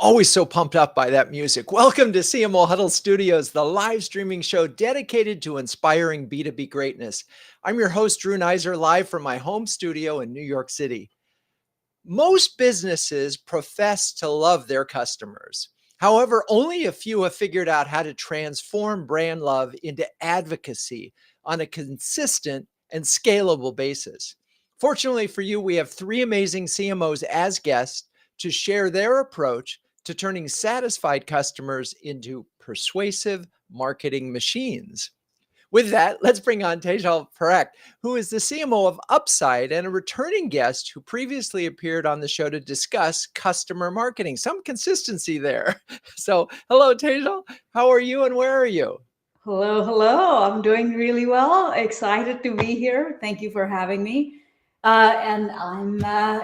always so pumped up by that music. Welcome to CMO Huddles Studios, the live streaming show dedicated to inspiring B2B greatness. I'm your host, Drew Neiser, live from my home studio in New York City. Most businesses profess to love their customers. However, only a few have figured out how to transform brand love into advocacy on a consistent and scalable basis. Fortunately for you, we have three amazing CMOs as guests to share their approach to turning satisfied customers into persuasive marketing machines. With that, let's bring on Tejal Parekh, who is the CMO of Upside and a returning guest who previously appeared on the show to discuss customer marketing. Some consistency there. So, hello, Tejal. How are you and where are you? Hello. I'm doing really well. Excited to be here. Thank you for having me. And I'm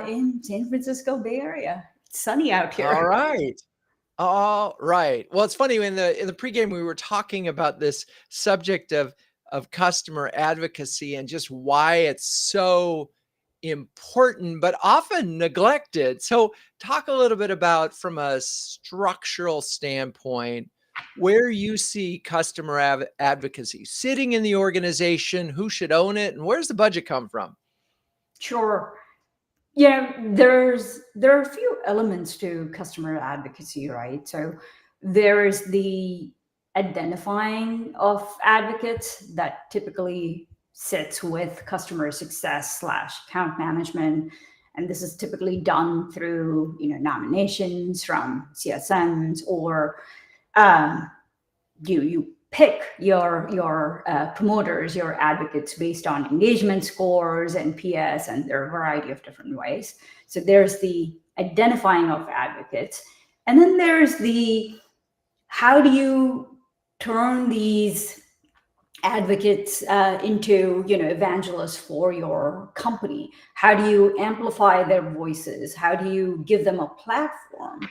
in San Francisco Bay Area. It's sunny out All here. right. All right. Well, it's funny in the pregame we were talking about this subject of customer advocacy and just why it's so important, but often neglected. So, talk a little bit about from a structural standpoint where you see customer advocacy sitting in the organization, who should own it, and where's the budget come from? Sure. Yeah, there are a few elements to customer advocacy, right? So there is the identifying of advocates that typically sits with customer success slash account management. And this is typically done through, nominations from CSMs or um, you pick your promoters, your advocates based on engagement scores and PS, and there are a variety of different ways. So there's the identifying of advocates, and then there's the how do you turn these advocates into evangelists for your company? How do you amplify their voices? How do you give them a platform?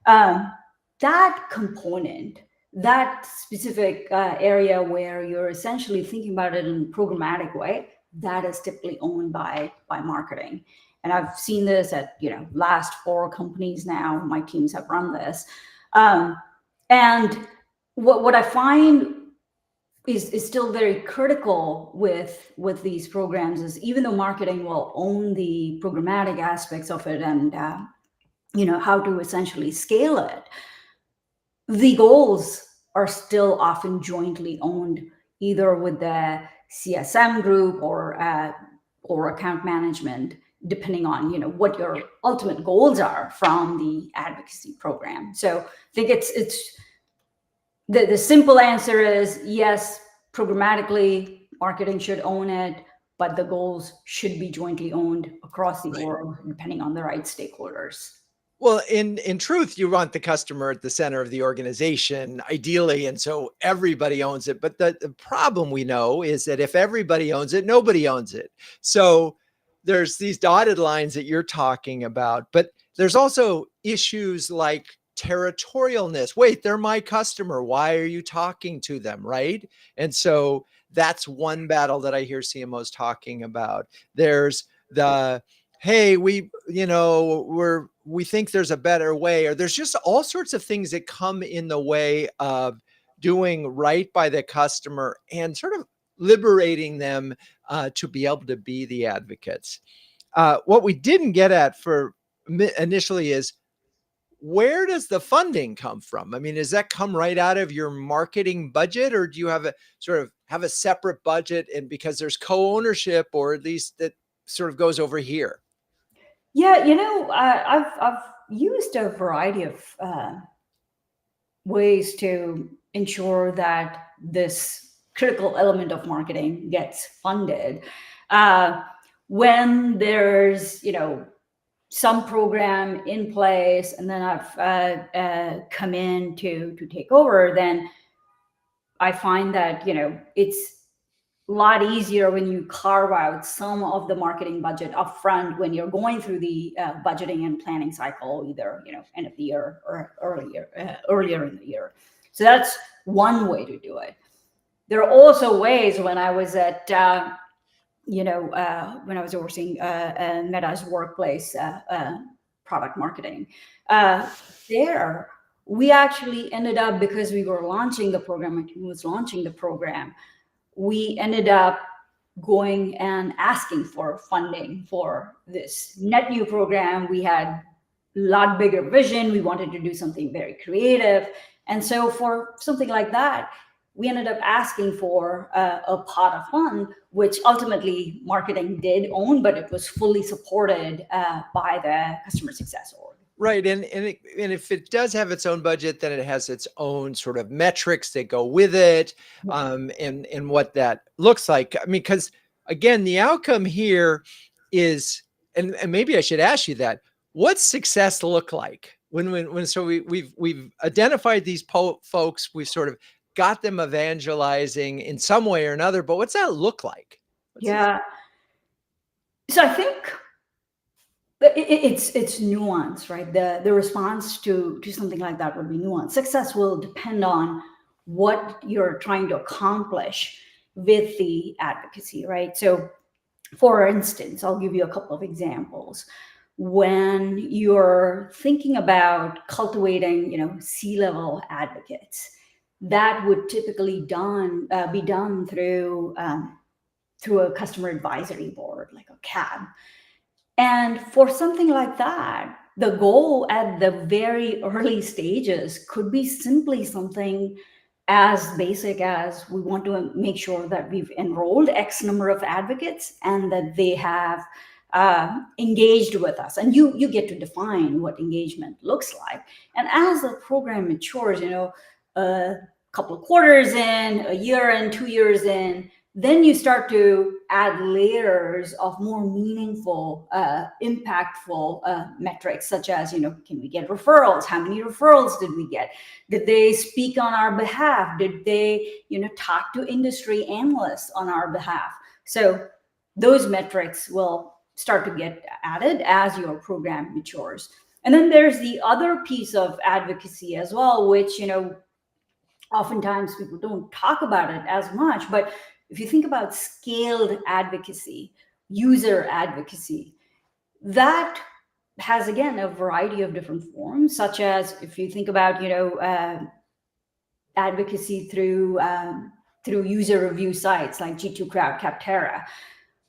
That component, that specific area where you're essentially thinking about it in a programmatic way, that is typically owned by marketing. And I've seen this at last 4 companies now. My teams have run this, and what I find is still very critical with these programs is, even though marketing will own the programmatic aspects of it and how to essentially scale it, the goals are still often jointly owned, either with the CSM group or account management, depending on what your ultimate goals are from the advocacy program. So I think it's the simple answer is yes, programmatically marketing should own it, but the goals should be jointly owned across the board, depending on the right stakeholders. Well, in truth, you want the customer at the center of the organization, ideally, and so everybody owns it. But the problem we know is that if everybody owns it, nobody owns it. So there's these dotted lines that you're talking about, but there's also issues like territorialness. Wait, they're my customer. Why are you talking to them, right? And so that's one battle that I hear CMOs talking about. There's the hey, we think there's a better way, or there's just all sorts of things that come in the way of doing right by the customer and sort of liberating them to be able to be the advocates. What we didn't get at for initially is, where does the funding come from? I mean, does that come right out of your marketing budget, or do you have a separate budget, and because there's co-ownership, or at least that sort of goes over here? Yeah, I've used a variety of ways to ensure that this critical element of marketing gets funded. When there's some program in place, and then I've come in to take over, then I find that it's a lot easier when you carve out some of the marketing budget upfront when you're going through the budgeting and planning cycle, either end of the year or earlier in the year. So that's one way to do it. There are also ways when I was at when I was overseeing Meta's workplace product marketing. There, we actually ended up, because we were launching the program, my team was launching the program, we ended up going and asking for funding for this net new program. We had a lot bigger vision. We wanted to do something very creative. And so for something like that, we ended up asking for a pot of fund, which ultimately marketing did own, but it was fully supported by the customer success org. Right. And if it does have its own budget, then it has its own sort of metrics that go with it, and what that looks like. I mean, because again, the outcome here is, and maybe I should ask you that, what's success look like? So we've identified these folks, we've sort of got them evangelizing in some way or another, but what's that look like? So I think it's nuance, right? The response to something like that would be nuance. Success will depend on what you're trying to accomplish with the advocacy, right? So for instance, I'll give you a couple of examples. When you're thinking about cultivating, C-level advocates, that would typically be done through a customer advisory board, like a CAB. And for something like that, the goal at the very early stages could be simply something as basic as, we want to make sure that we've enrolled X number of advocates and that they have engaged with us. And you get to define what engagement looks like. And as the program matures, a couple of quarters in, a year in, 2 years in, then you start to add layers of more meaningful, impactful metrics, such as, can we get referrals? How many referrals did we get? Did they speak on our behalf? Did they, talk to industry analysts on our behalf? So those metrics will start to get added as your program matures. And then there's the other piece of advocacy as well, which, oftentimes people don't talk about it as much, but if you think about scaled advocacy, user advocacy, that has, again, a variety of different forms, such as if you think about, advocacy through user review sites like G2 Crowd, Capterra.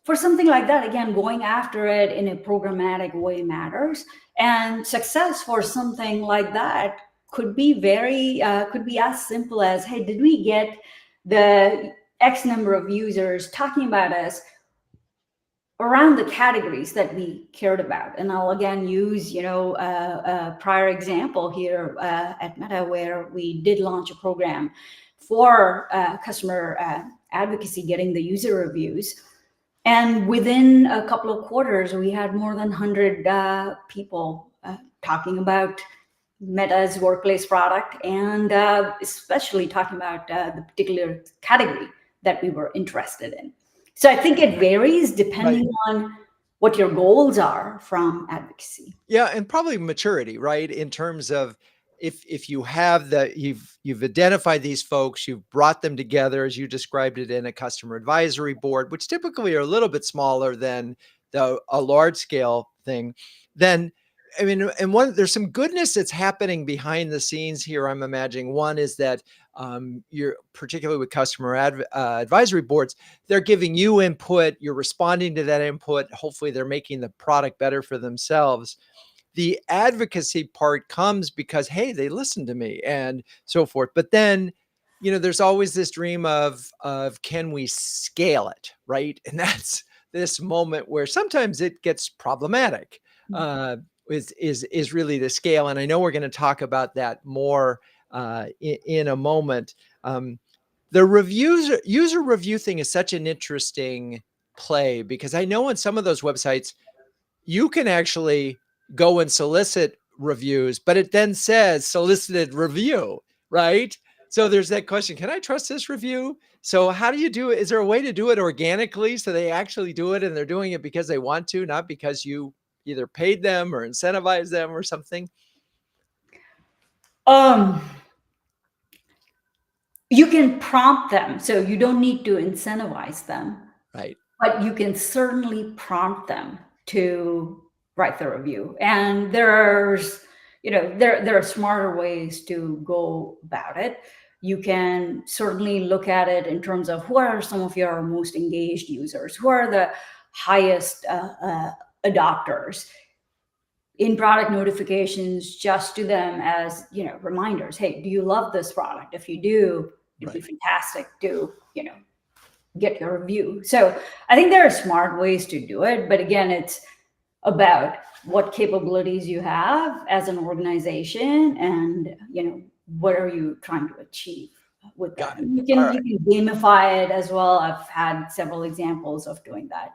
For something like that, again, going after it in a programmatic way matters. And success for something like that could be as simple as, hey, did we get the X number of users talking about us around the categories that we cared about? And I'll again use, a prior example here at Meta, where we did launch a program for customer advocacy, getting the user reviews. And within a couple of quarters, we had more than 100 people talking about Meta's workplace product, and especially talking about the particular category that we were interested in. So I think it varies depending on what your goals are from advocacy. Yeah, and probably maturity, right? In terms of if you have you've identified these folks, you've brought them together as you described it in a customer advisory board, which typically are a little bit smaller than a large scale thing, then I mean, and there's some goodness that's happening behind the scenes here. I'm imagining one is that you're particularly with customer advisory boards, they're giving you input, you're responding to that input. Hopefully they're making the product better for themselves. The advocacy part comes because, hey, they listened to me and so forth. But then, there's always this dream of can we scale it, right? And that's this moment where sometimes it gets problematic. Is really the scale. And I know we're going to talk about that more in a moment. The user review thing is such an interesting play, because I know on some of those websites, you can actually go and solicit reviews, but it then says solicited review, right? So there's that question, can I trust this review? So how do you do it? Is there a way to do it organically so they actually do it and they're doing it because they want to, not because you either paid them or incentivized them or something? You can prompt them, so you don't need to incentivize them, right? But you can certainly prompt them to write the review. And there's, there are smarter ways to go about it. You can certainly look at it in terms of who are some of your most engaged users, who are the highest adopters. In product notifications, just do them as, reminders. Hey, do you love this product? If you do, it'd be fantastic to, get your review. So I think there are smart ways to do it, but again, it's about what capabilities you have as an organization, and what are you trying to achieve with that. You can gamify it as well. I've had several examples of doing that.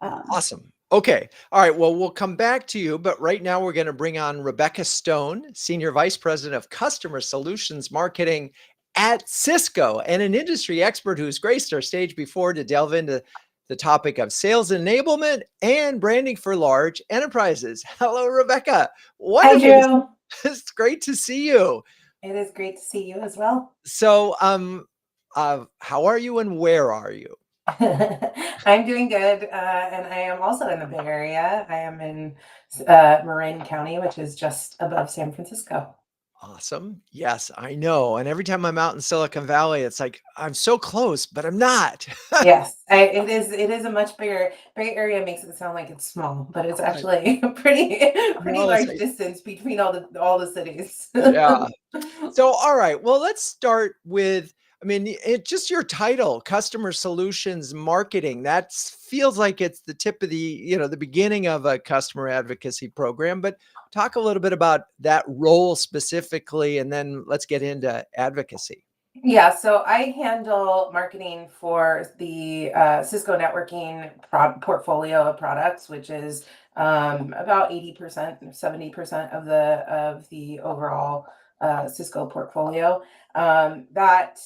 Awesome. Okay. All right. Well, we'll come back to you, but right now we're going to bring on Rebecca Stone, Senior Vice President of Customer Solutions Marketing at Cisco, and an industry expert who's graced our stage before to delve into the topic of sales enablement and branding for large enterprises. Hello, Rebecca. Hi, Drew. It's great to see you. It is great to see you as well. So, how are you and where are you? I'm doing good, and I am also in the Bay Area. I am in Marin County, which is just above San Francisco. Awesome. Yes, I know. And every time I'm out in Silicon Valley, it's like I'm so close, but I'm not. Yes, it is a much bigger. Bay Area makes it sound like it's small, but it's actually a pretty large distance between all the cities. Yeah. So, all right. Well, let's start with, just your title, Customer Solutions Marketing. That feels like it's the tip of the beginning of a customer advocacy program, but talk a little bit about that role specifically, and then let's get into advocacy. Yeah, so I handle marketing for the Cisco networking portfolio of products, which is about 80%, 70% of the overall Cisco portfolio. That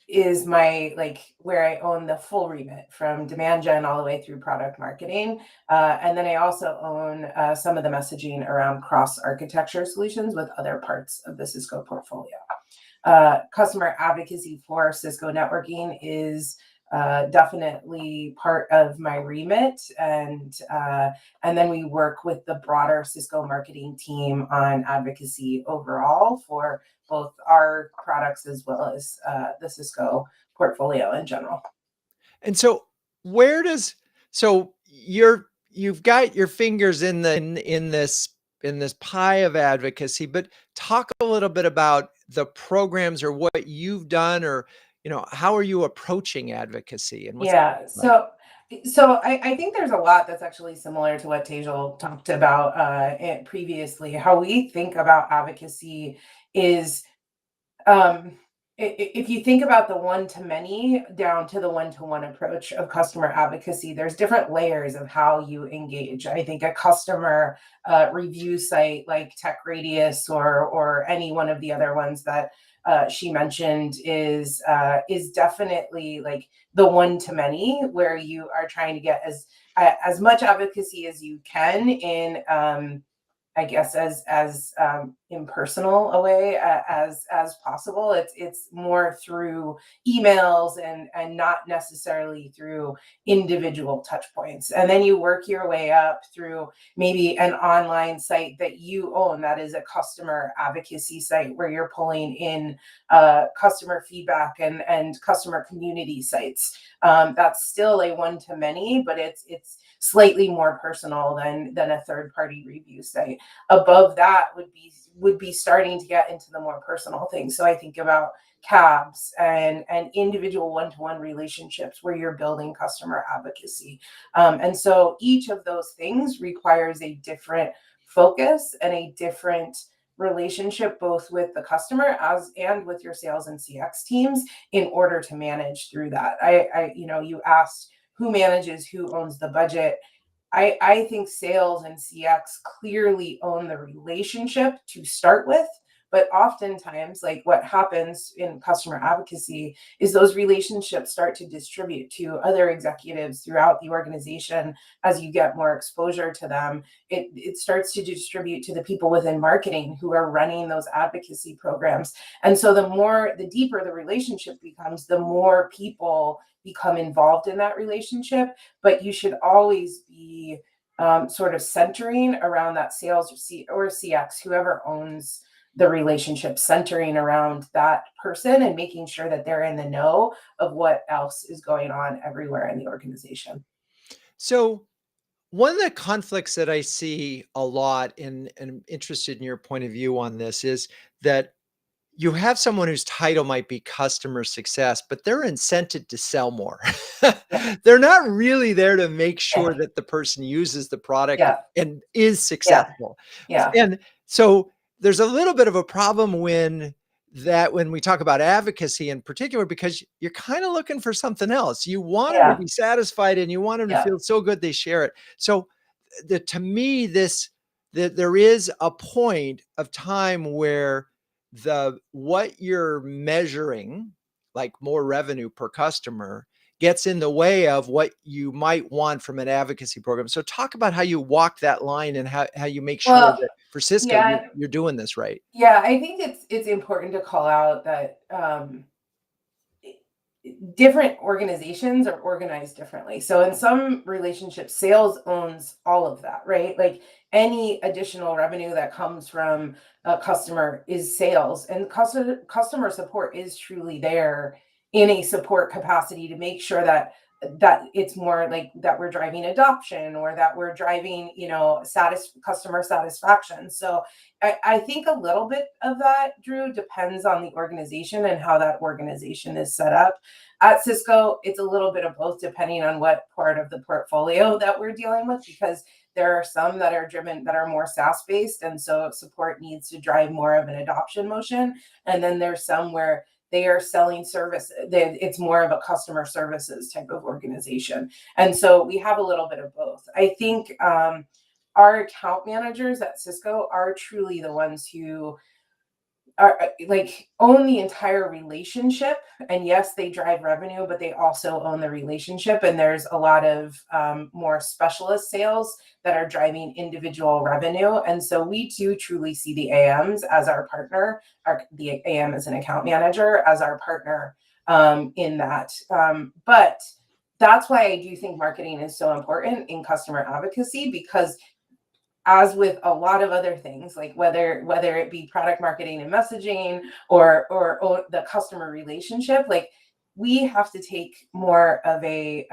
is my where I own the full remit from demand gen all the way through product marketing. And then I also own some of the messaging around cross architecture solutions with other parts of the Cisco portfolio. Customer advocacy for Cisco networking is definitely part of my remit, and then we work with the broader Cisco marketing team on advocacy overall for both our products as well as the Cisco portfolio in general. And so, you've got your fingers in this pie of advocacy, but talk a little bit about the programs or what you've done, or how are you approaching advocacy? And so I think there's a lot that's actually similar to what Tejal talked about previously. How we think about advocacy is, if you think about the one-to-many down to the one-to-one approach of customer advocacy, there's different layers of how you engage. I think a customer review site like TechRadius or any one of the other ones that she mentioned is definitely like the one-to-many, where you are trying to get as much advocacy as you can in I guess as impersonal a way as possible. It's more through emails and not necessarily through individual touch points. And then you work your way up through maybe an online site that you own that is a customer advocacy site where you're pulling in customer feedback and customer community sites. That's still a one-to-many, but it's slightly more personal than a third-party review site. Above that would be starting to get into the more personal things. So I think about cabs and individual one-to-one relationships where you're building customer advocacy. And so each of those things requires a different focus and a different relationship, both with the customer and with your sales and CX teams, in order to manage through that. You asked who manages, who owns the budget. I think sales and CX clearly own the relationship to start with, but oftentimes, like what happens in customer advocacy is those relationships start to distribute to other executives throughout the organization. As you get more exposure to them, it starts to distribute to the people within marketing who are running those advocacy programs. And so the deeper the relationship becomes, the more people become involved in that relationship. But you should always be sort of centering around that sales or CX, whoever owns the relationship, centering around that person and making sure that they're in the know of what else is going on everywhere in the organization. So one of the conflicts that I see a lot, and I'm interested in your point of view on this, is that you have someone whose title might be customer success, but they're incented to sell more. Yeah, They're not really there to make sure yeah, that the person uses the product yeah, and is yeah, successful. yeah, And so there's a little bit of a problem when we talk about advocacy in particular, because you're kind of looking for something else. You want them to yeah, be satisfied and you want them to yeah. feel so good they share it. So to me, that there is a point of time where what you're measuring, like more revenue per customer, gets in the way of what you might want from an advocacy program. So talk about how you walk that line and how you make sure Well, that for Cisco, yeah, you're doing this right. yeah. I think it's important to call out that different organizations are organized differently. So in some relationships, sales owns all of that, right? Like any additional revenue that comes from a customer is sales, and customer support is truly there in a support capacity to make sure that it's more like that we're driving adoption or that we're driving, customer satisfaction. So I think a little bit of that, Drew, depends on the organization and how that organization is set up. At Cisco, it's a little bit of both, depending on what part of the portfolio that we're dealing with, because there are some that are driven that are more SaaS based, and so support needs to drive more of an adoption motion. And then there's some where they are selling service. It's more of a customer services type of organization, and so we have a little bit of both. I think our account managers at Cisco are truly the ones who are like own the entire relationship, and yes, they drive revenue, but they also own the relationship. And there's a lot of more specialist sales that are driving individual revenue, and so we do truly see the AMs as our partner, the AM as an account manager as our partner in that, but that's why I do think marketing is so important in customer advocacy, because as with a lot of other things, like whether it be product marketing and messaging or the customer relationship, like we have to take more of a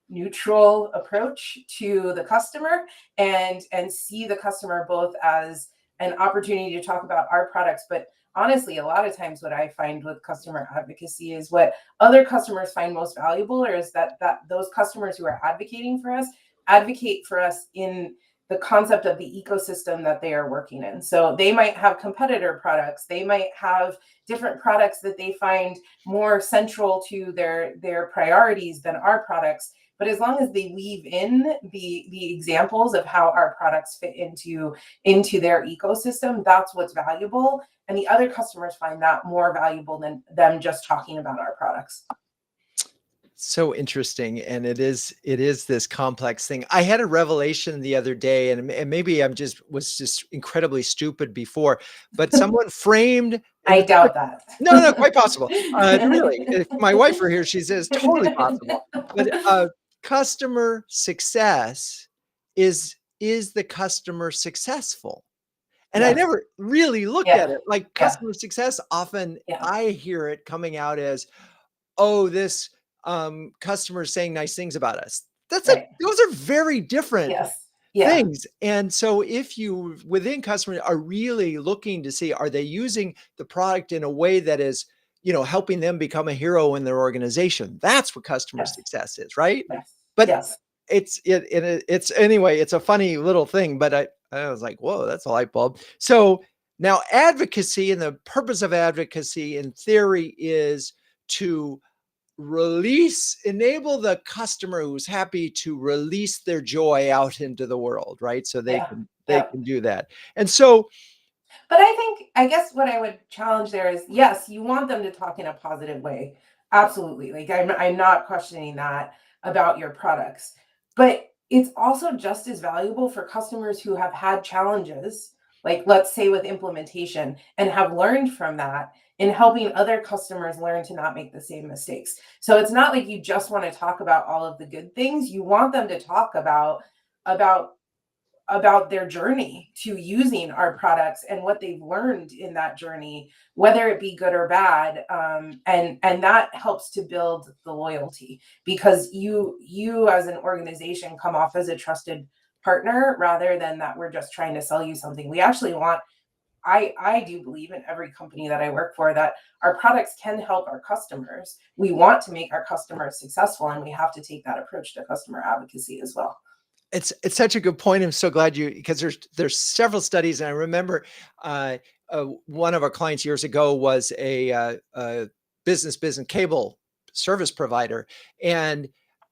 neutral approach to the customer, and see the customer both as an opportunity to talk about our products. But honestly, a lot of times what I find with customer advocacy is what other customers find most valuable, or is that those customers who are advocating for us advocate for us in the concept of the ecosystem that they are working in. So they might have competitor products, they might have different products that they find more central to their priorities than our products. But as long as they weave in the examples of how our products fit into their ecosystem, that's what's valuable. And the other customers find that more valuable than them just talking about our products. So interesting, and it is this complex thing. I had a revelation the other day, and maybe was just incredibly stupid before, but someone framed, and I it's doubt that. no, no, quite possible. Really, if my wife were here, she says totally possible. But customer success is the customer successful? And I Yes. never really looked at Yeah. it like Yeah. customer success. Often Yeah. I hear it coming out as, oh, this customer is saying nice things about us. Right. Those are very different Yes. Yeah. things. And so if you within customers are really looking to see, are they using the product in a way that is, helping them become a hero in their organization? That's what customer Yes. success is, right? Yes. But Yes. it's anyway, it's a funny little thing, but I was like, whoa, that's a light bulb. So now advocacy, and the purpose of advocacy in theory is to enable the customer who's happy to release their joy out into the world, right? So they Yeah. can Yeah. do that. And so But I guess what I would challenge there is, yes, you want them to talk in a positive way. Absolutely. Like I'm not questioning that about your products. But it's also just as valuable for customers who have had challenges, like let's say with implementation, and have learned from that, in helping other customers learn to not make the same mistakes. So it's not like you just want to talk about all of the good things. You want them to talk about about their journey to using our products and what they've learned in that journey, whether it be good or bad. And that helps to build the loyalty, because you as an organization come off as a trusted partner, rather than that we're just trying to sell you something. We actually want, I do believe in every company that I work for, that our products can help our customers. We want to make our customers successful, and we have to take that approach to customer advocacy as well. It's such a good point. I'm so glad because there's several studies, and I remember one of our clients years ago was a business cable service provider, and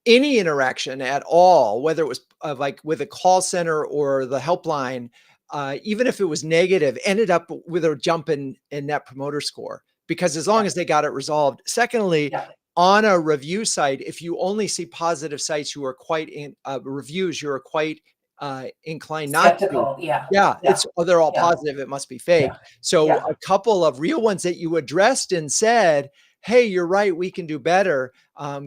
any interaction at all, whether it was like with a call center or the helpline, even if it was negative, ended up with a jump in net promoter score, because as long as they got it resolved. Secondly, on a review site, if you only see positive sites, you are quite reviews, you're quite inclined not skeptical. to. It's they're all positive. It must be fake. So a couple of real ones that you addressed and said, hey, you're right, we can do better,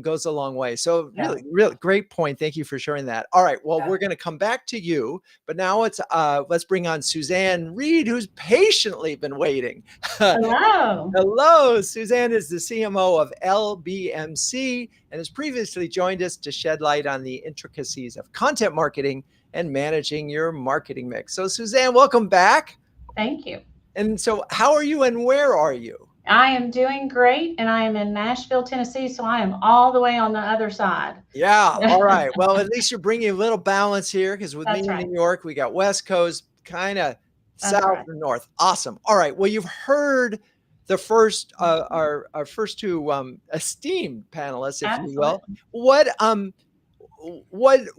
goes a long way. So really great point. Thank you for sharing that. All right. Well, we're going to come back to you, but now it's let's bring on Suzanne Reed, who's patiently been waiting. Hello. Hello. Suzanne is the CMO of LBMC and has previously joined us to shed light on the intricacies of content marketing and managing your marketing mix. So Suzanne, welcome back. Thank you. And so how are you and where are you? I am doing great, and I am in Nashville, Tennessee, so I am all the way on the other side. Yeah. All right. Well, at least you're bringing a little balance here, because with me in New York, we got West Coast, kind of south and north. Awesome. All right. Well, you've heard the first, our first two esteemed panelists, if you will.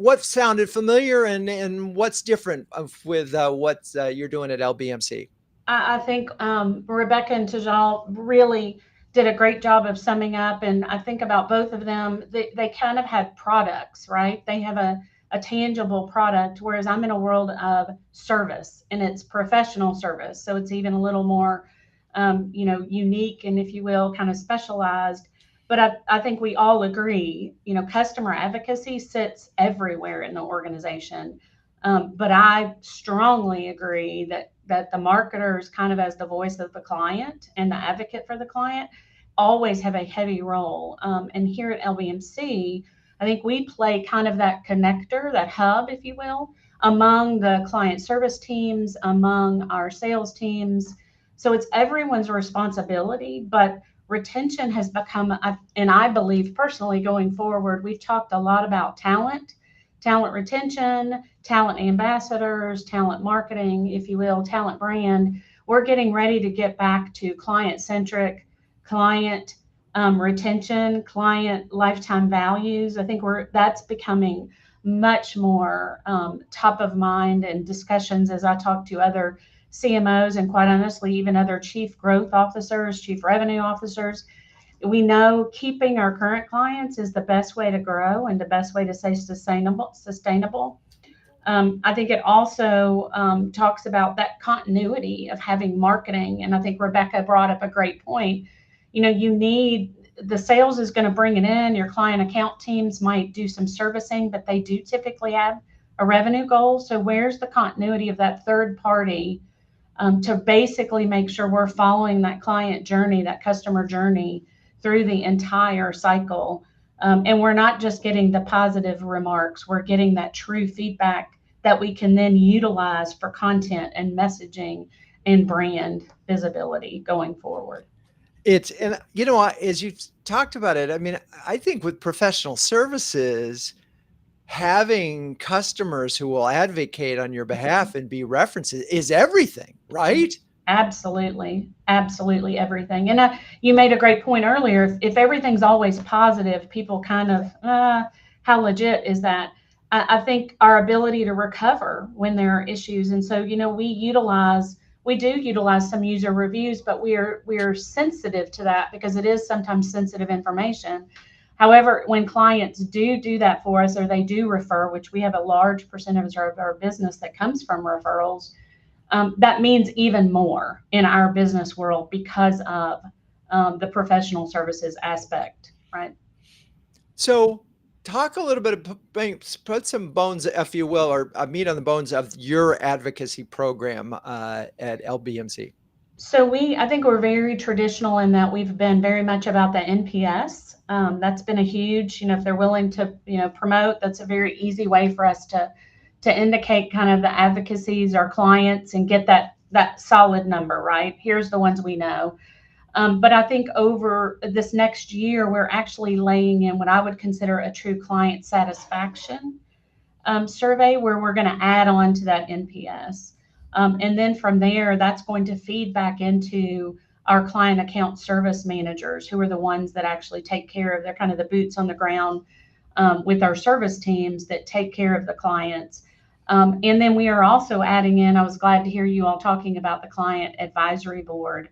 What sounded familiar, and what's different with what you're doing at LBMC? I think Rebecca and Tejal really did a great job of summing up. And I think about both of them, they kind of had products, right? They have a tangible product, whereas I'm in a world of service, and it's professional service. So it's even a little more, unique and, if you will, kind of specialized. But I think we all agree, customer advocacy sits everywhere in the organization. But I strongly agree that the marketers, kind of as the voice of the client and the advocate for the client, always have a heavy role. And here at LBMC, I think we play kind of that connector, that hub, if you will, among the client service teams, among our sales teams. So it's everyone's responsibility, but retention has become, and I believe personally going forward, we've talked a lot about talent retention, talent ambassadors, talent marketing, if you will, talent brand. We're getting ready to get back to client-centric, client retention, client lifetime values. I think that's becoming much more top of mind and discussions as I talk to other CMOs, and quite honestly, even other chief growth officers, chief revenue officers. We know keeping our current clients is the best way to grow and the best way to stay sustainable. I think it also talks about that continuity of having marketing. And I think Rebecca brought up a great point. You need, the sales is going to bring it in. Your client account teams might do some servicing, but they do typically have a revenue goal. So where's the continuity of that third party to basically make sure we're following that client journey, that customer journey, through the entire cycle. And we're not just getting the positive remarks, we're getting that true feedback that we can then utilize for content and messaging and brand visibility going forward. And as you've talked about it, I mean, I think with professional services, having customers who will advocate on your behalf and be references is everything, right? Absolutely everything. And you made a great point earlier. If everything's always positive, people kind of, how legit is that? I think our ability to recover when there are issues. And so, we do utilize some user reviews, but we are sensitive to that because it is sometimes sensitive information. However, when clients do that for us, or they do refer, which we have a large percentage of our business that comes from referrals, that means even more in our business world because of the professional services aspect, right? So talk a little bit, put some bones, if you will, or meat on the bones of your advocacy program at LBMC. So I think we're very traditional in that we've been very much about the NPS. That's been a huge, if they're willing to, promote, that's a very easy way for us to indicate kind of the advocacies, our clients, and get that solid number, right? Here's the ones we know. But I think over this next year, we're actually laying in what I would consider a true client satisfaction survey, where we're going to add on to that NPS. And then from there, that's going to feed back into our client account service managers, who are the ones that actually take care of, they're kind of the boots on the ground with our service teams that take care of the clients. And then we are also adding in, I was glad to hear you all talking about the client advisory board,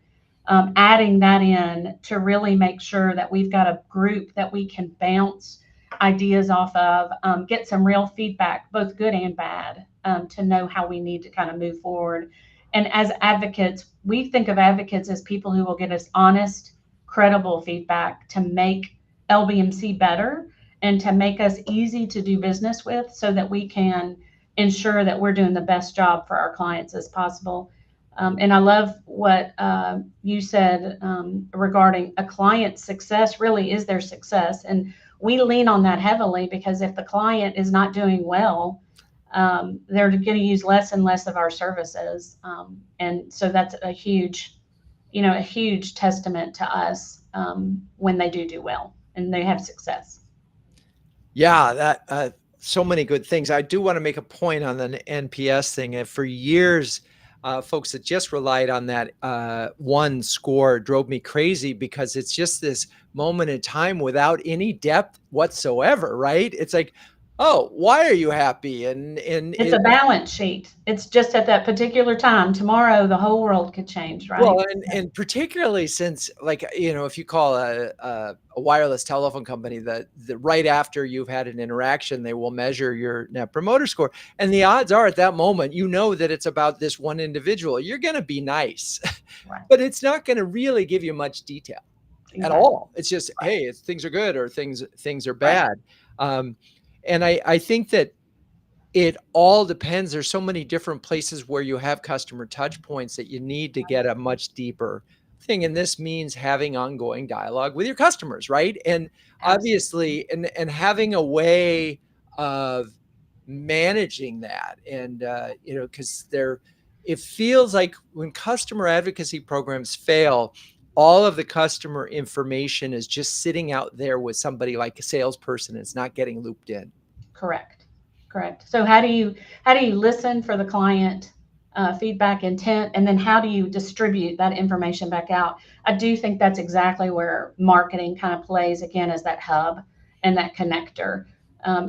adding that in to really make sure that we've got a group that we can bounce ideas off of, get some real feedback, both good and bad, to know how we need to kind of move forward. And as advocates, we think of advocates as people who will get us honest, credible feedback to make LBMC better and to make us easy to do business with, so that we can ensure that we're doing the best job for our clients as possible. And I love what you said regarding a client's success really is their success. And we lean on that heavily, because if the client is not doing well, they're going to use less and less of our services. And so that's a huge testament to us when they do well and they have success. Yeah, that so many good things. I do want to make a point on the NPS thing. And for years, folks that just relied on that one score drove me crazy, because it's just this moment in time without any depth whatsoever, right? It's like, oh, why are you happy? And it's a balance sheet. It's just at that particular time. Tomorrow, the whole world could change, right? Well, and particularly since, like, if you call a wireless telephone company, the right after you've had an interaction, they will measure your net promoter score. And the odds are at that moment, that it's about this one individual. You're going to be nice, right. But it's not going to really give you much detail at all. It's just, hey, things are good or things are bad. Right. And I think that it all depends. There's so many different places where you have customer touch points that you need to get a much deeper thing. And this means having ongoing dialogue with your customers, right? And obviously, and having a way of managing that. And, because it feels like when customer advocacy programs fail, all of the customer information is just sitting out there with somebody like a salesperson. It's not getting looped in. Correct. So how do you listen for the client feedback intent, and then how do you distribute that information back out? I do think that's exactly where marketing kind of plays again, as that hub and that connector.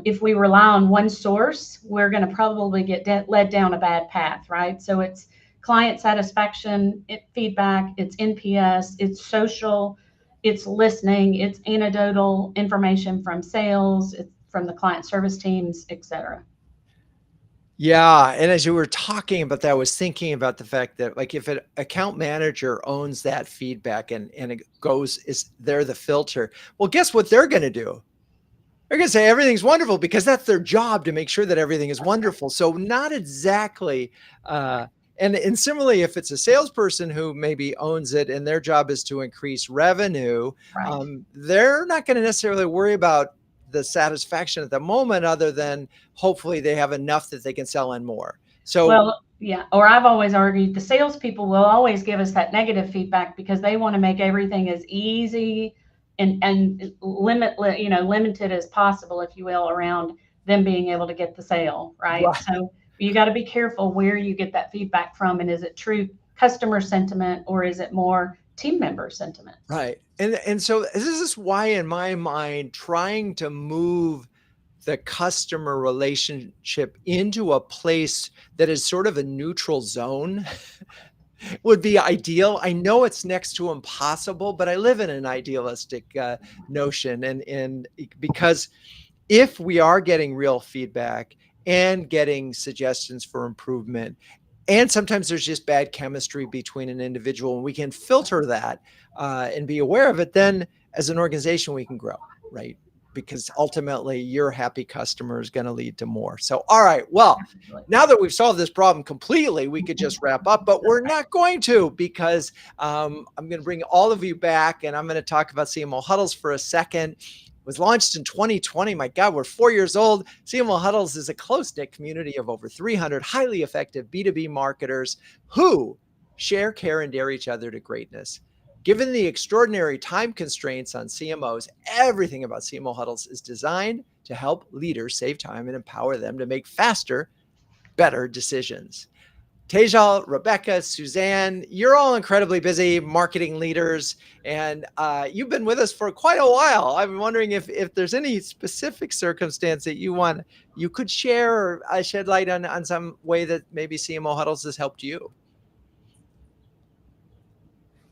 If we rely on one source, we're going to probably get led down a bad path, right? So it's client satisfaction, feedback, it's NPS, it's social, it's listening, it's anecdotal information from sales, it's from the client service teams, et cetera. Yeah. And as you were talking about that, I was thinking about the fact that, like, if an account manager owns that feedback and they're the filter, well, guess what they're going to do? They're going to say everything's wonderful, because that's their job, to make sure that everything is wonderful. So not exactly, and similarly, if it's a salesperson who maybe owns it and their job is to increase revenue, right. They're not going to necessarily worry about the satisfaction at the moment, other than hopefully they have enough that they can sell in more. So, well, yeah. Or I've always argued the salespeople will always give us that negative feedback, because they want to make everything as easy and limited as possible, if you will, around them being able to get the sale, right? So you got to be careful where you get that feedback from, and is it true customer sentiment, or is it more team member sentiment? Right. And so this is why, in my mind, trying to move the customer relationship into a place that is sort of a neutral zone would be ideal. I know it's next to impossible, but I live in an idealistic notion. And because if we are getting real feedback and getting suggestions for improvement, and sometimes there's just bad chemistry between an individual, and we can filter that and be aware of it, then as an organization, we can grow, right? because ultimately your happy customer is going to lead to more. So, all right, well, now that we've solved this problem completely, we could just wrap up, but we're not going to, because I'm going to bring all of you back, and I'm going to talk about CMO Huddles for a second. It was launched in 2020. My God, we're 4 years old. CMO Huddles is a close-knit community of over 300 highly effective B2B marketers who share, care, and dare each other to greatness. Given the extraordinary time constraints on CMOs, everything about CMO Huddles is designed to help leaders save time and empower them to make faster, better decisions. Tejal, Rebecca, Suzanne, you're all incredibly busy marketing leaders, and you've been with us for quite a while. I'm wondering if there's any specific circumstance that you could share or shed light on some way that maybe CMO Huddles has helped you.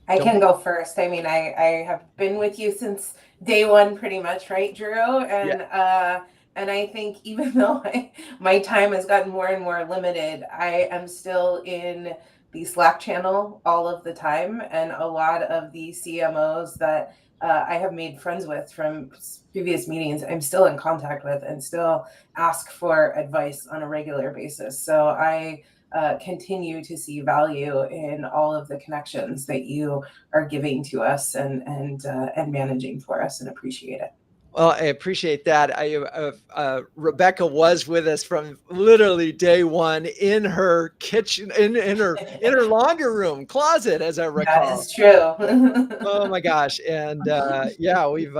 I can go first. I mean, I have been with you since day one, pretty much, right, Drew? And I think even though my time has gotten more and more limited, I am still in the Slack channel all of the time. And a lot of the CMOs that I have made friends with from previous meetings, I'm still in contact with and still ask for advice on a regular basis. So I continue to see value in all of the connections that you are giving to us and managing for us, and appreciate it. Well, I appreciate that. Rebecca was with us from literally day one in her kitchen, in her laundry room closet, as I recall. That is true. Oh my gosh! And yeah, we've.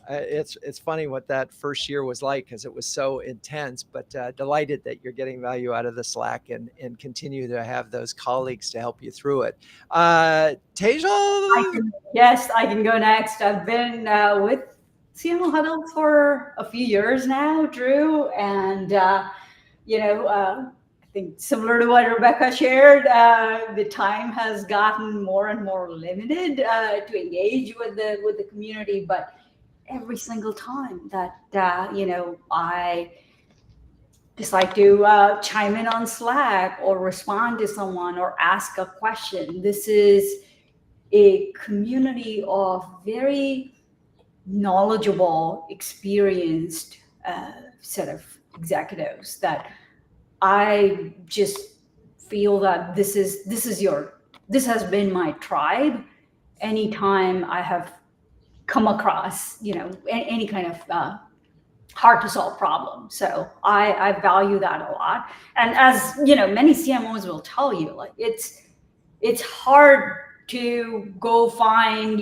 It's funny what that first year was like, because it was so intense. But delighted that you're getting value out of the Slack and continue to have those colleagues to help you through it. Tejal? Yes, I can go next. I've been with CMO Huddles for a few years now, Drew, and I think similar to what Rebecca shared, the time has gotten more and more limited to engage with the community. But every single time that I decide to chime in on Slack or respond to someone or ask a question, this is a community of very knowledgeable, experienced set of executives that I just feel that this has been my tribe. Anytime I have come across any kind of hard to solve problem, so I value that a lot. And as many CMOs will tell you, like it's hard to go find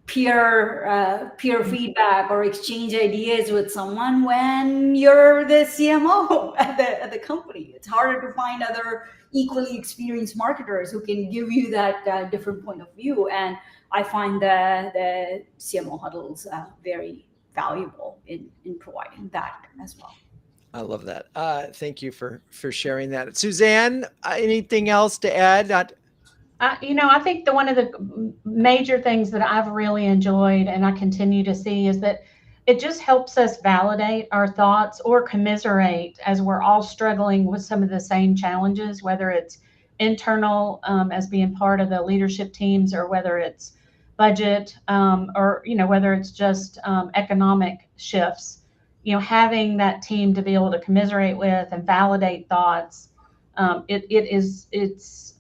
peer feedback or exchange ideas with someone when you're the CMO at the company. It's harder to find other equally experienced marketers who can give you that different point of view. And I find the CMO Huddles very valuable in providing that as well. I love that. Thank you for sharing that. Suzanne, anything else to add? I think one of the major things that I've really enjoyed and I continue to see is that it just helps us validate our thoughts or commiserate as we're all struggling with some of the same challenges, whether it's internal as being part of the leadership teams, or whether it's budget, or whether it's just economic shifts. Having that team to be able to commiserate with and validate thoughts, it's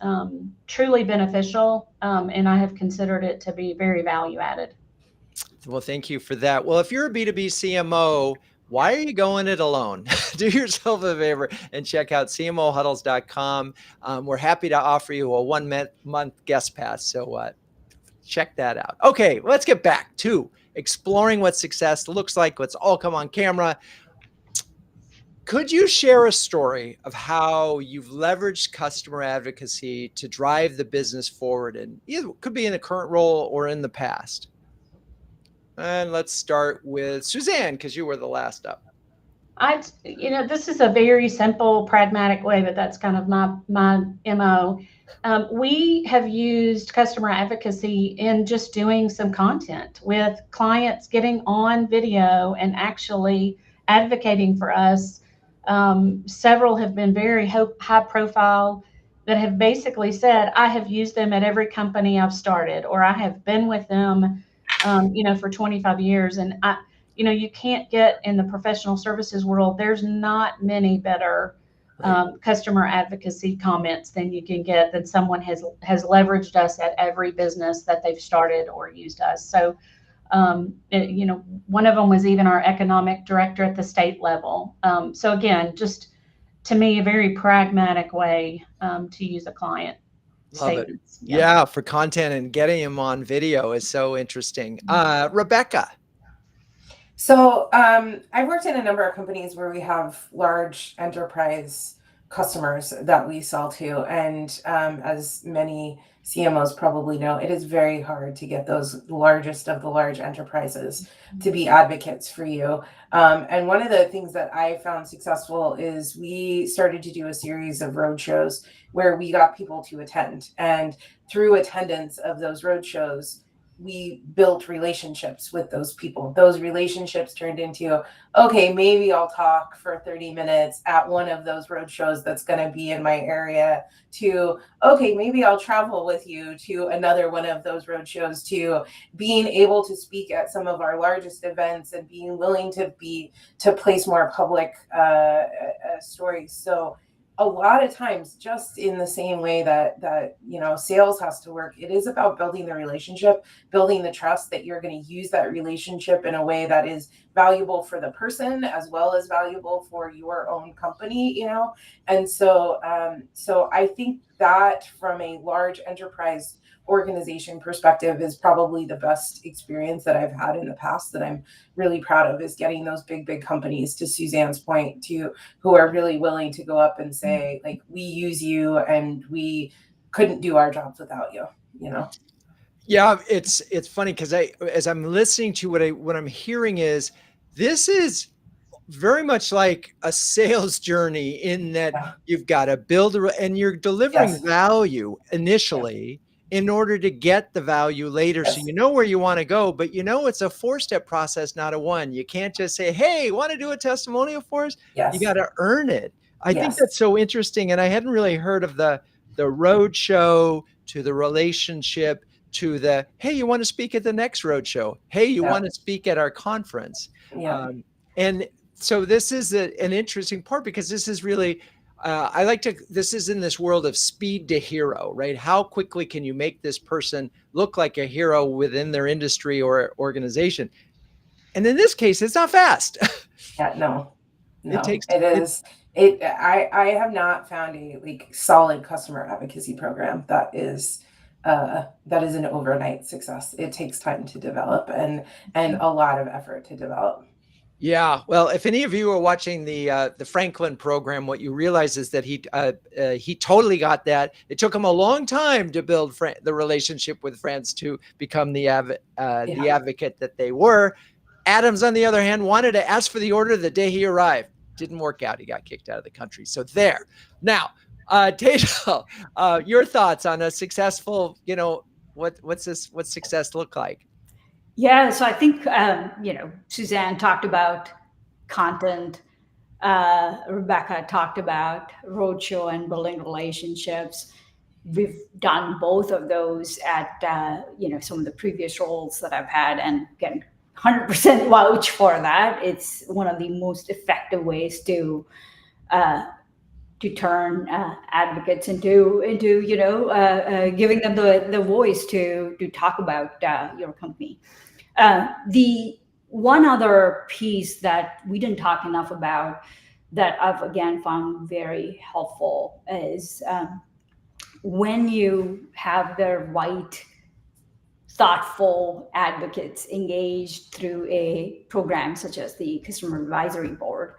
truly beneficial, and I have considered it to be very value added. Well, thank you for that. Well, if you're a B2B CMO, why are you going it alone? Do yourself a favor and check out cmohuddles.com. We're happy to offer you a 1 month guest pass. So check that out. Okay, let's get back to exploring what success looks like. Let's all come on camera. Could you share a story of how you've leveraged customer advocacy to drive the business forward? And it could be in the current role or in the past. And let's start with Suzanne, because you were the last up. This is a very simple, pragmatic way, but that's kind of my MO. We have used customer advocacy in just doing some content with clients, getting on video and actually advocating for us. Several have been very high profile that have basically said, I have used them at every company I've started, or I have been with them for 25 years. And you can't get in the professional services world. There's not many better customer advocacy comments than you can get that someone has leveraged us at every business that they've started or used us. So, one of them was even our economic director at the state level. So again, just to me, a very pragmatic way to use a client. Love it. Statements. Yeah, for content and getting him on video is so interesting. Rebecca. So I've worked in a number of companies where we have large enterprise customers that we sell to. And as many CMOs probably know, it is very hard to get those largest of the large enterprises to be advocates for you. And one of the things that I found successful is we started to do a series of roadshows where we got people to attend. And through attendance of those roadshows, we built relationships with those people. Those relationships turned into, okay, maybe I'll talk for 30 minutes at one of those roadshows that's going to be in my area, to, okay, maybe I'll travel with you to another one of those roadshows, to being able to speak at some of our largest events and being willing to place more public stories. So a lot of times, just in the same way that sales has to work, it is about building the relationship, building the trust that you're going to use that relationship in a way that is valuable for the person as well as valuable for your own company, And so I think that from a large enterprise organization perspective is probably the best experience that I've had in the past that I'm really proud of, is getting those big companies, to Suzanne's point, who are really willing to go up and say, like, we use you and we couldn't do our jobs without you, Yeah, it's funny because as I'm listening to what I'm hearing is, this is very much like a sales journey in that you've got to build and you're delivering value initially in order to get the value later. So you know where you want to go, but it's a 4-step process, not a 1. You can't just say, hey, want to do a testimonial for us? You got to earn it. I think that's so interesting. And I hadn't really heard of the road show to the relationship to the, hey, you want to speak at the next road show? Hey, you want to speak at our conference? And so this is an interesting part, because this is really, this is in this world of speed to hero, right? How quickly can you make this person look like a hero within their industry or organization? And in this case, it's not fast. No. It takes. I have not found a solid customer advocacy program that is an overnight success. It takes time to develop and a lot of effort to develop. Yeah, well, if any of you are watching the Franklin program, what you realize is that he totally got that. It took him a long time to build the relationship with friends to become the advocate that they were. Adams, on the other hand, wanted to ask for the order the day he arrived. Didn't work out. He got kicked out of the country. So there. Now, Tejal, your thoughts on a successful, what's success look like? Yeah, so I think, Suzanne talked about content. Rebecca talked about roadshow and building relationships. We've done both of those at, some of the previous roles that I've had, and again, 100% vouch for that. It's one of the most effective ways to turn advocates into giving them the voice to talk about your company. The one other piece that we didn't talk enough about that I've again found very helpful is when you have the right thoughtful advocates engaged through a program such as the Customer Advisory Board,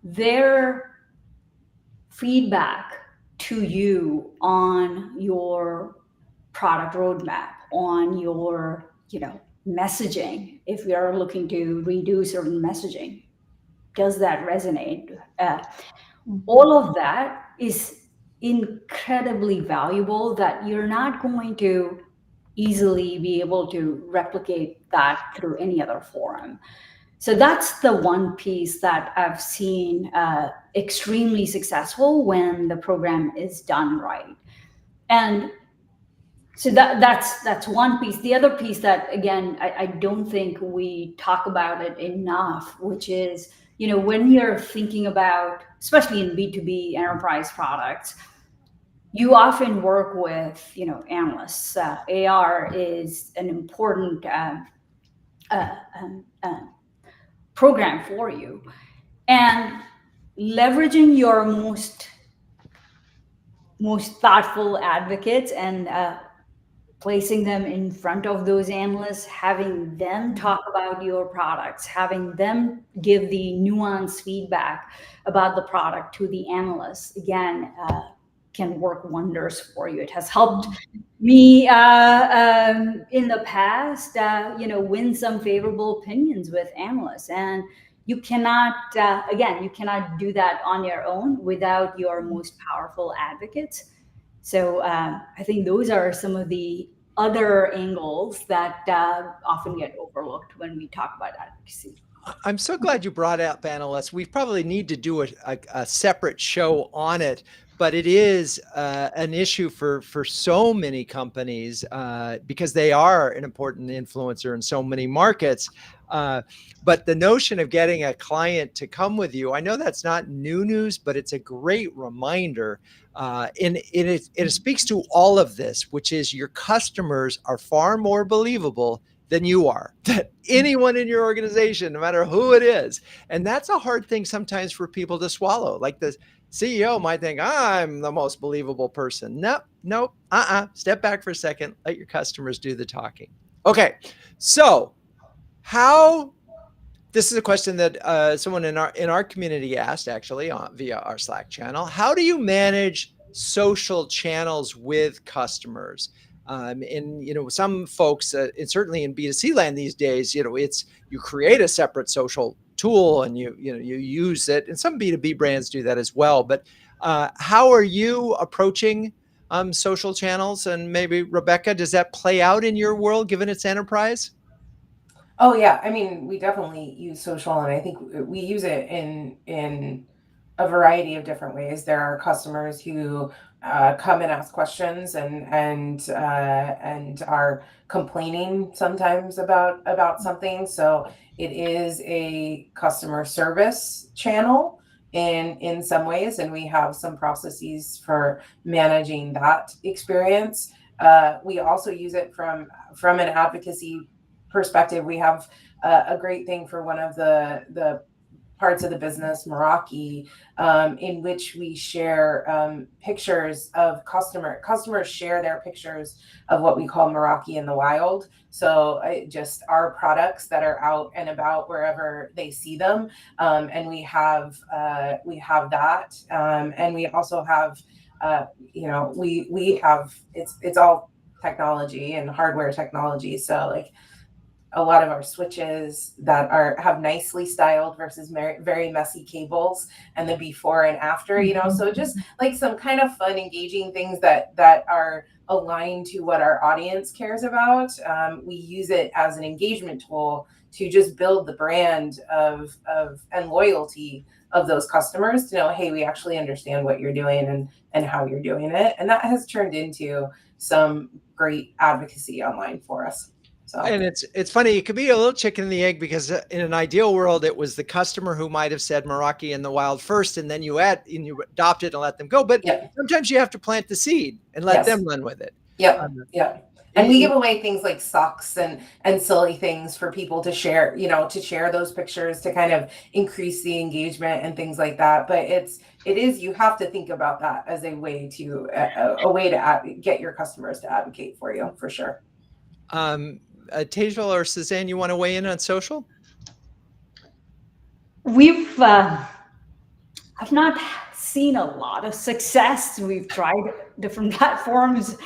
their feedback to you on your product roadmap, on your, messaging, if we are looking to redo certain messaging, does that resonate? All of that is incredibly valuable, that you're not going to easily be able to replicate that through any other forum. So that's the one piece that I've seen extremely successful when the program is done right. And So that's one piece. The other piece that, again, I don't think we talk about it enough, which is, when you're thinking about, especially in B2B enterprise products, you often work with, analysts. AR is an important program for you, and leveraging your most thoughtful advocates and placing them in front of those analysts, having them talk about your products, having them give the nuanced feedback about the product to the analysts, again, can work wonders for you. It has helped me in the past, win some favorable opinions with analysts. And you cannot, you cannot do that on your own without your most powerful advocates. So I think those are some of the other angles that often get overlooked when we talk about advocacy. I'm so glad you brought up analysts. We probably need to do a separate show on it, but it is an issue for so many companies because they are an important influencer in so many markets. But the notion of getting a client to come with you, I know that's not new news, but it's a great reminder. And it speaks to all of this, which is your customers are far more believable than you are, that anyone in your organization, no matter who it is. And that's a hard thing sometimes for people to swallow. Like the CEO might think, I'm the most believable person. Nope. Step back for a second. Let your customers do the talking. Okay. So this is a question that someone in our community asked, actually, via our Slack channel. How do you manage social channels with customers? And some folks, and certainly in B2C land these days, it's you create a separate social tool and you use it, and some B2B brands do that as well. But how are you approaching social channels? And maybe Rebecca, does that play out in your world given it's enterprise? Oh yeah, I mean, we definitely use social, and I think we use it in a variety of different ways. There are customers who come and ask questions and are complaining sometimes about something. So it is a customer service channel in some ways, and we have some processes for managing that experience. We also use it from an advocacy perspective. We have a great thing for one of the parts of the business, Meraki, in which we share pictures of customers share their pictures of what we call Meraki in the wild. So just our products that are out and about wherever they see them. And we have that. And we also have, we have, it's all technology and hardware technology. So like, a lot of our switches that have nicely styled versus very messy cables, and the before and after, so just like some kind of fun, engaging things that are aligned to what our audience cares about. We use it as an engagement tool to just build the brand of and loyalty of those customers to know, hey, we actually understand what you're doing and how you're doing it. And that has turned into some great advocacy online for us. So. And it's funny, it could be a little chicken and the egg, because in an ideal world, it was the customer who might have said Meraki in the wild first, and then you adopt it and let them go. But sometimes you have to plant the seed and let them run with it. And we give away things like socks and silly things for people to share, to share those pictures to kind of increase the engagement and things like that. But you have to think about that as a way to get your customers to advocate for you, for sure. Tejal or Suzanne, you want to weigh in on social? I've not seen a lot of success. We've tried different platforms,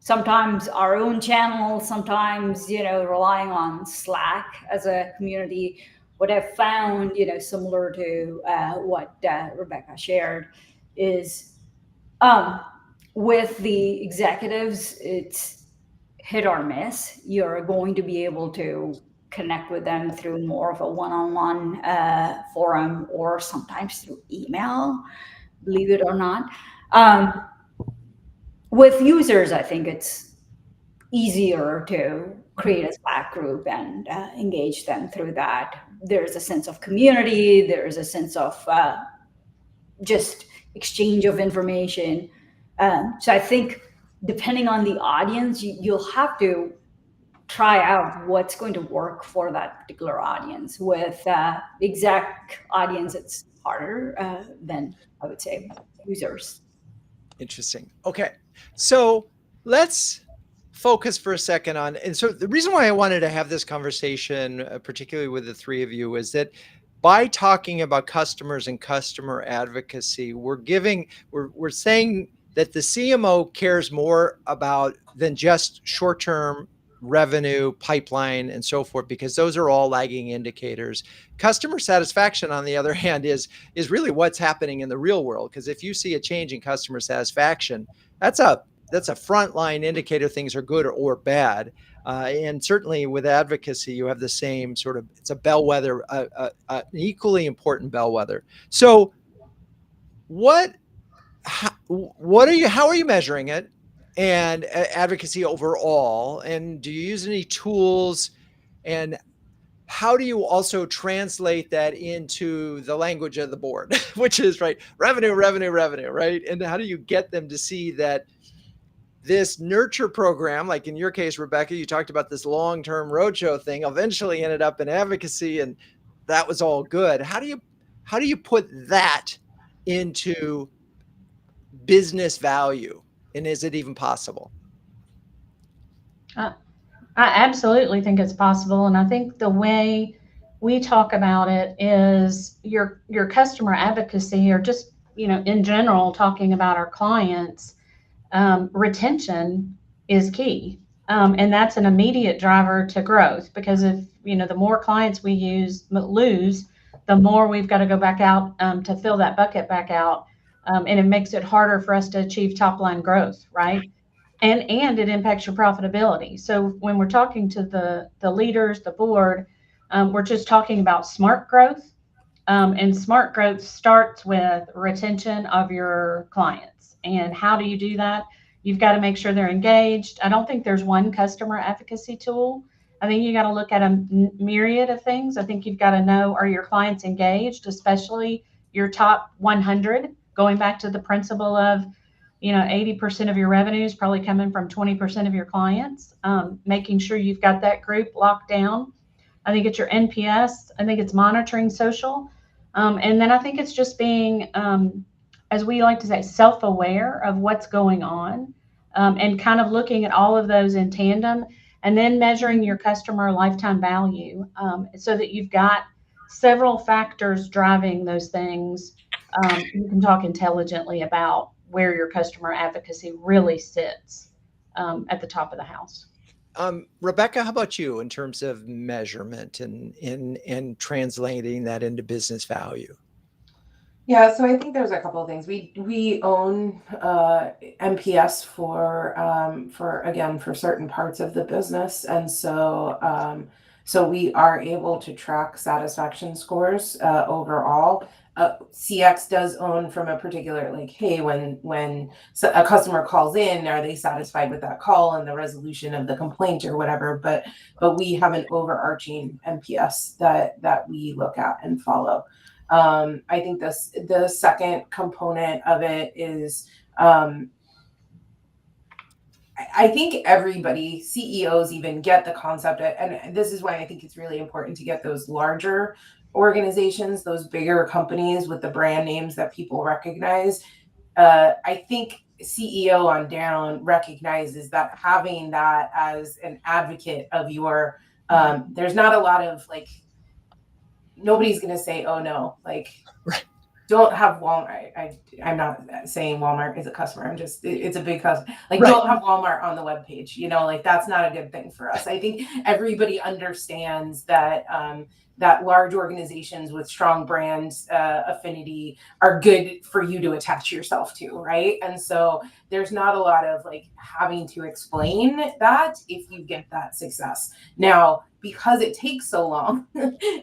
sometimes our own channel, sometimes, relying on Slack as a community. What I've found, similar to what Rebecca shared, is with the executives, it's hit or miss. You're going to be able to connect with them through more of a one-on-one forum, or sometimes through email, believe it or not. With users, I think it's easier to create a Slack group and engage them through that. There's a sense of community. There's a sense of just exchange of information. So I think depending on the audience, you'll have to try out what's going to work for that particular audience. With exact audience, it's harder than, I would say, users. Interesting. Okay. So let's focus for a second on, and so the reason why I wanted to have this conversation, particularly with the three of you, is that by talking about customers and customer advocacy, we're saying that the CMO cares more about than just short-term revenue, pipeline, and so forth, because those are all lagging indicators. Customer satisfaction, on the other hand, is really what's happening in the real world. Because if you see a change in customer satisfaction, that's a frontline indicator things are good or bad. And certainly with advocacy, you have the same sort of, it's a bellwether, an equally important bellwether. So how are you measuring it? And advocacy overall, and do you use any tools, and how do you also translate that into the language of the board, which is right, revenue, right? And how do you get them to see that this nurture program, like in your case, Rebecca, you talked about this long-term roadshow thing, eventually ended up in advocacy, and that was all good. How do you put that into business value? And is it even possible? I absolutely think it's possible. And I think the way we talk about it is your customer advocacy, or just, in general, talking about our clients, retention is key. And that's an immediate driver to growth, because if, the more clients we lose, the more we've got to go back out to fill that bucket back out. And it makes it harder for us to achieve top line growth, right? And it impacts your profitability. So when we're talking to the leaders, the board, we're just talking about smart growth. And smart growth starts with retention of your clients. And how do you do that? You've got to make sure they're engaged. I don't think there's one customer advocacy tool. I think you got to look at a myriad of things. I think you've got to know, are your clients engaged, especially your top 100, going back to the principle of, 80% of your revenue is probably coming from 20% of your clients, making sure you've got that group locked down. I think it's your NPS. I think it's monitoring social. And then I think it's just being, as we like to say, self-aware of what's going on, and kind of looking at all of those in tandem, and then measuring your customer lifetime value, so that you've got several factors driving those things. You can talk intelligently about where your customer advocacy really sits at the top of the house. Rebecca, how about you in terms of measurement and translating that into business value? Yeah, so I think there's a couple of things. We own MPS for certain parts of the business, and so we are able to track satisfaction scores overall. CX does own from a particular, like, hey, when a customer calls in, are they satisfied with that call and the resolution of the complaint or whatever? But we have an overarching MPS that we look at and follow. I think the second component of it is, I think everybody, CEOs even, get the concept, and this is why I think it's really important to get those larger organizations, those bigger companies with the brand names that people recognize. I think CEO on down recognizes that having that as an advocate of your, there's not a lot of, like, nobody's going to say, oh no, like, right. Don't have Walmart. I'm not saying Walmart is a customer. It's a big customer. Like, right. Don't have Walmart on the webpage, like, that's not a good thing for us. I think everybody understands that, that large organizations with strong brand affinity are good for you to attach yourself to, right? And so there's not a lot of, like, having to explain that if you get that success. Now, because it takes so long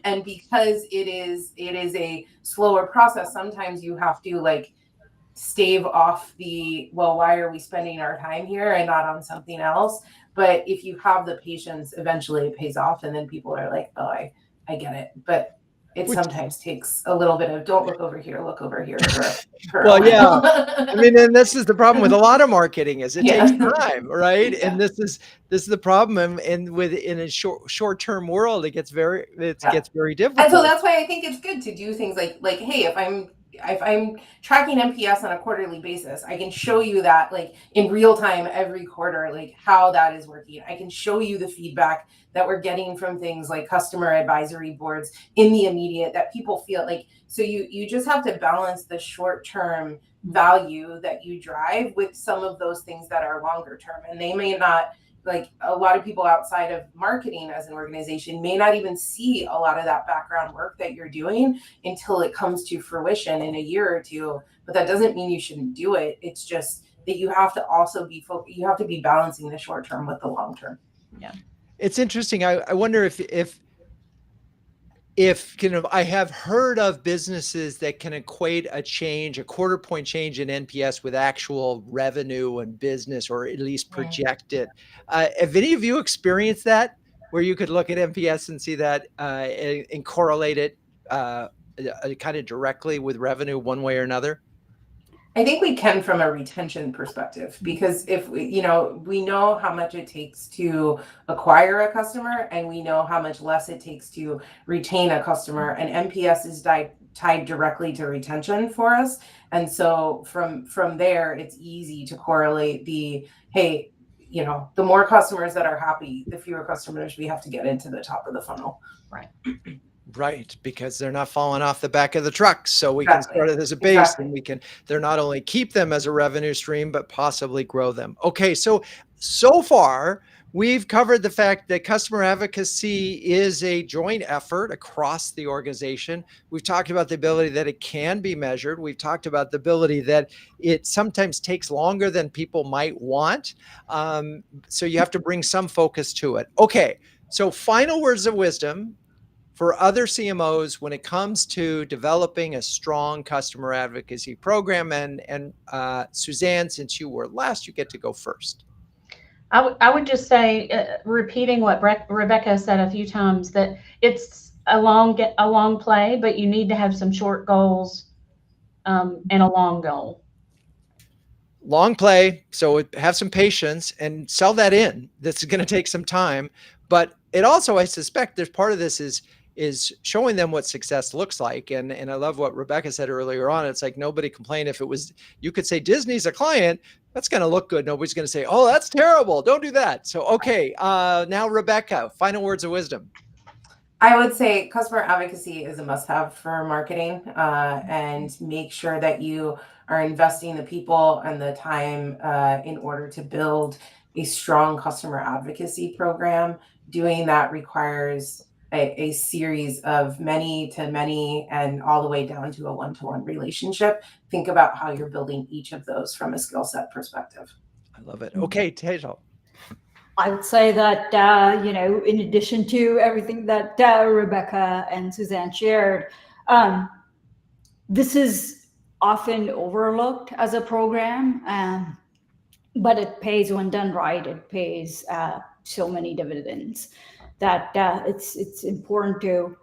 and because it is a slower process, sometimes you have to, like, stave off the, well, why are we spending our time here and not on something else? But if you have the patience, eventually it pays off, and then people are like, oh, I get it. But it sometimes takes a little bit of, don't look over here, look over here for Well, a yeah. while. I mean, and this is the problem with a lot of marketing is it takes Yeah. time, right? Yeah. And this is the problem. And in a short-term world, it gets very difficult. And so that's why I think it's good to do things like, hey, if I'm tracking NPS on a quarterly basis, I can show you that like in real time every quarter, like how that is working. I can show you the feedback that we're getting from things like customer advisory boards in the immediate that people feel like. So you just have to balance the short-term value that you drive with some of those things that are longer term, and they may not, like a lot of people outside of marketing as an organization may not even see a lot of that background work that you're doing until it comes to fruition in a year or two. But that doesn't mean you shouldn't do it. It's just that you have to also you have to be balancing the short term with the long term. Yeah. It's interesting. I wonder if I have heard of businesses that can equate a quarter point change in NPS with actual revenue and business, or at least project it. Have any of you experienced that, where you could look at NPS and see that and correlate it kind of directly with revenue one way or another? I think we can from a retention perspective, because if we know how much it takes to acquire a customer, and we know how much less it takes to retain a customer, and NPS is tied directly to retention for us. And so from there, it's easy to correlate hey, the more customers that are happy, the fewer customers we have to get into the top of the funnel. Right. Right, because they're not falling off the back of the truck. So we can start it as a base, and they're not only keep them as a revenue stream, but possibly grow them. Okay, so far we've covered the fact that customer advocacy is a joint effort across the organization. We've talked about the ability that it can be measured. We've talked about the ability that it sometimes takes longer than people might want. So you have to bring some focus to it. Okay, so final words of wisdom for other CMOs when it comes to developing a strong customer advocacy program. And Suzanne, since you were last, you get to go first. I would just say, repeating what Rebecca said a few times, that it's a long play, but you need to have some short goals and a long goal. Long play, so have some patience and sell that in. This is going to take some time, but it also, I suspect, there's part of this is showing them what success looks like. And I love what Rebecca said earlier on. It's like nobody complained if it was, you could say Disney's a client, that's going to look good. Nobody's going to say, oh, that's terrible, don't do that. So, okay, now Rebecca, final words of wisdom. I would say customer advocacy is a must-have for marketing, and make sure that you are investing the people and the time in order to build a strong customer advocacy program. Doing that requires a series of many to many and all the way down to a one-to-one relationship. Think about how you're building each of those from a skill set perspective. I love it. Okay, Tejal. I would say that, in addition to everything that Rebecca and Suzanne shared, this is often overlooked as a program, but it pays when done right. It pays so many dividends that it's important to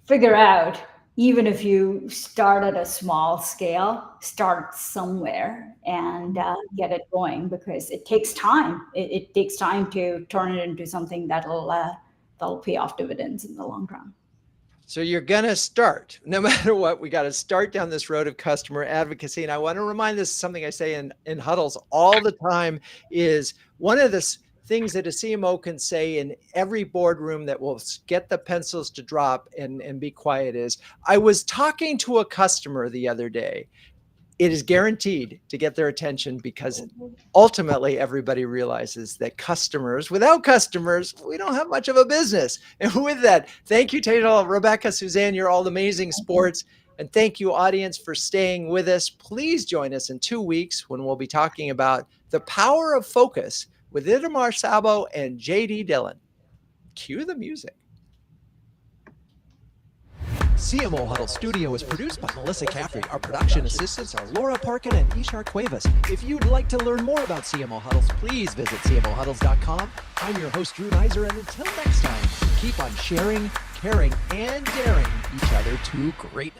figure out, even if you start at a small scale, start somewhere and get it going, because it takes time. It takes time to turn it into something that'll pay off dividends in the long run. So you're going to start, no matter what, we got to start down this road of customer advocacy. And I want to remind this, something I say in huddles all the time, is one of the things that a CMO can say in every boardroom that will get the pencils to drop and be quiet is, I was talking to a customer the other day. It is guaranteed to get their attention, because ultimately everybody realizes that without customers, we don't have much of a business. And with that, thank you, Tejal, Rebecca, Suzanne, you're all amazing sports. And thank you, audience, for staying with us. Please join us in 2 weeks when we'll be talking about the power of focus with Itamar Sabo and JD Dillon. Cue the music. CMO Huddles Studio is produced by Melissa Caffrey. Our production assistants are Laura Parkin and Ishar Cuevas. If you'd like to learn more about CMO Huddles, please visit cmohuddles.com. I'm your host, Drew Neiser, and until next time, keep on sharing, caring, and daring each other to greatness.